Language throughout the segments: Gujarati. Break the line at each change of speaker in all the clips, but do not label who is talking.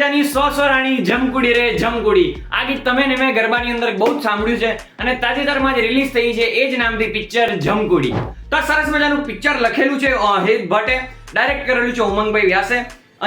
રાજાની સો રાણી જમકુડી રે જમકુડી. આ ગીત તમે ને મેં ગરબાની અંદર બહુ જ સાંભળ્યું છે અને તાજેતરમાં જ રિલીઝ થઈ છે એ જ નામથી પિક્ચર જમકુડી. તો સરસ મજાનું પિક્ચર લખેલું છે હેત ભટ્ટે, ડાયરેક્ટ કરેલું છે ઉમંગભાઈ વ્યાસે.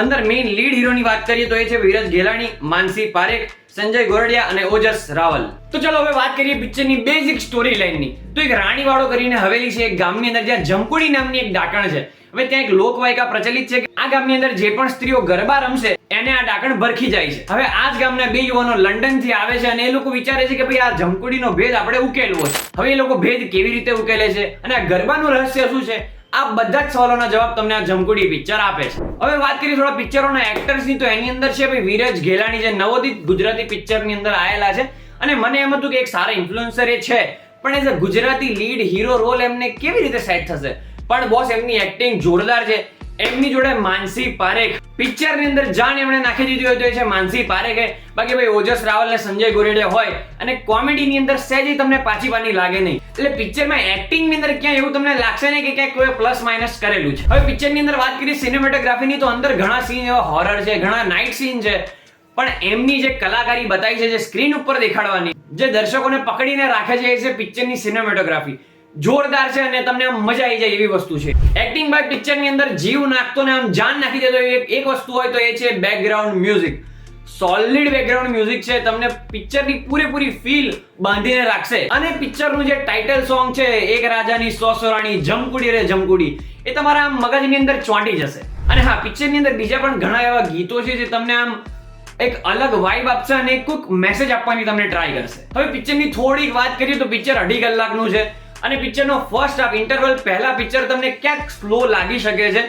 અંદર મેઇન લીડ હીરોની વાત કરીએ તો એ છે વિરજ ઘેલાણી, માનસી પારેખ, સંજય ગોરડિયા અને ઓજસ રાવલ. તો ચલો હવે વાત કરીએ પિક્ચરની બેઝિક સ્ટોરી લાઇનની. તો એક રાણીવાડો કરીને હવેલી છે એક ગામની અંદર, જ્યાં જમકુડી નામની એક ડાકણ છે. હવે ત્યાં એક લોકવાયકા પ્રચલિત છે કે આ ગામની અંદર જે પણ સ્ત્રીઓ ગરબા રમશે એને આ ડાકણ ભરખી જાય છે. હવે આ જ ગામના બે યુવાનો લંડન થી આવે છે અને એ લોકો વિચારે છે કે ભાઈ આ જમકુડીનો ભેદ આપણે ઉકેલવો છે. હવે એ લોકો ભેદ કેવી રીતે ઉકેલે છે અને આ ગરબાનું રહસ્ય શું છે, આ બધા જ સવાલોના જવાબ તમને આ જમકુડી પિક્ચર આપે છે. હવે વાત કરીએ થોડા પિક્ચરોના એક્ટર્સની, તો એની અંદર છે ભાઈ વિરજ ઘેલાણી, જે નવોદિત ગુજરાતી પિક્ચરની અંદર આવેલા છે. અને મને એમ હતું કે એક સારા ઇન્ફ્લુએન્સર એ છે, પણ as a Gujarati lead hero role એમને કેવી રીતે સેટ થશે. પણ બોસ એમની એક્ટિંગ જોરદાર છે. એમની જોડે માનસી પારેખ, પિક્ચરની અંદર જાન એમણે નાખી દીધી હોય તો એ છે માનસી પારેખે. બાકી ભાઈ ઓજસ રાવલ ને સંજય ગોરડિયા હોય અને કોમેડીની અંદર સહેજ તમને પાછી પાની લાગે નહીં. એટલે પિક્ચરમાં એક્ટિંગની અંદર ક્યાં એવું તમને લાગશે નહીં કે ક્યાંક કોઈ પ્લસ માઇનસ કરેલું છે. હવે પિક્ચરની અંદર વાત કરીએ સિનેમેટોગ્રાફીની, તો અંદર ઘણા સીન એવા હોરર છે, ઘણા નાઇટ સીન છે, પણ એમની જે કલાકારી બતાવી છે, જે સ્ક્રીન ઉપર દેખાડવાની, જે દર્શકોને પકડીને રાખે છે, એ છે પિક્ચરની સિનેમેટોગ્રાફી. જોરદાર છે અને તમને આમ મજા આવી જાય એવી વસ્તુ છે. એક્ટિંગ બાય પિક્ચરની અંદર જીવ નાખતો ને આમ જાન નાખી દેતો એક વસ્તુ હોય તો એ છે background music. Solid background music છે, તમને પિક્ચરની પૂરેપૂરી ફીલ બાંધીને રાખશે. અને પિક્ચરનું જે ટાઇટલ સોંગ છે એક રાજાની સો રાણી જમકુડી રે જમકુડી, એ તમારા આમ મગજની અંદર ચોંટી જશે. અને હા, પિક્ચરની અંદર બીજા પણ ઘણા એવા ગીતો છે જે તમને આમ એક અલગ વાઇબ આપશે અને કોઈક મેસેજ આપવાની તમને ટ્રાય કરશે. હવે પિક્ચરની થોડીક વાત કરીએ તો પિક્ચર 2.5 કલાકનું છે અને પિક્ચરનો ફર્સ્ટ હાફ, ઇન્ટરવલ પહેલા પિક્ચર તમને ક્યાંક સ્લો લાગી શકે છે.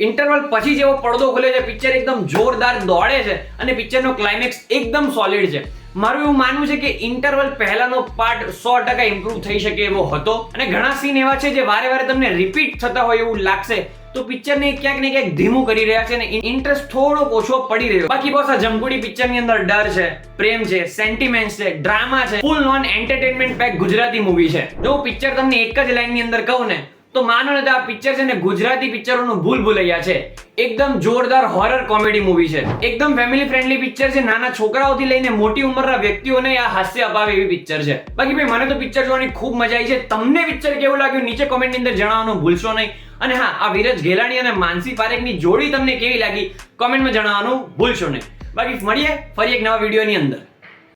ઇન્ટરવલ પછી જેવો પડદો ખુલે છે, પિક્ચર એકદમ જોરદાર દોડે છે અને પિક્ચરનો ક્લાઇમેક્સ એકદમ સોલિડ છે. મારું એવું માનવું છે કે ઇન્ટરવલ પહેલાનો પાર્ટ 100% ઇમ્પ્રૂવ થઈ શકે એવો હતો. અને ઘણા સીન એવા છે જે વારે વારે તમને રિપીટ થતા હોય એવું લાગશે, તો પિક્ચરને ક્યાંક ને ક્યાંક ધીમું કરી રહ્યા છે અને ઇન્ટરેસ્ટ થોડો ઓછો પડી રહ્યો. બાકી બોસ આ જમકુડી પિક્ચરની અંદર ડર છે, પ્રેમ છે, સેન્ટિમેન્ટ છે, ડ્રામા છે, full on entertainment pack Gujarati movie છે. જો પિક્ચર તમને એક જ લાઈનની અંદર કહું ને તો માનો ને તો આ પિક્ચર છે ને ગુજરાતી પિક્ચરોનું ભૂલ ભૂલૈયા છે. એકદમ જોરદાર હોરર કોમેડી મૂવી છે, એકદમ ફેમિલી ફ્રેન્ડલી પિક્ચર છે. નાના છોકરાઓથી લઈને મોટી ઉંમરના વ્યક્તિઓને આ હાસ્ય અપાવે એવી પિક્ચર છે. બાકી ભાઈ મને તો પિક્ચર જોવાની ખૂબ મજા આવી છે. તમને પિક્ચર કેવું લાગ્યું નીચે કોમેન્ટની અંદર જણાવવાનું ભૂલશો નહીં. અને હા, આ વિરજ ઘેલાણી અને માનસી પારેખની જોડી તમને કેવી લાગી કોમેન્ટમાં જણાવવાનું ભૂલશો નહીં. બાકી મળીએ ફરી એક નવા વિડીયોની અંદર.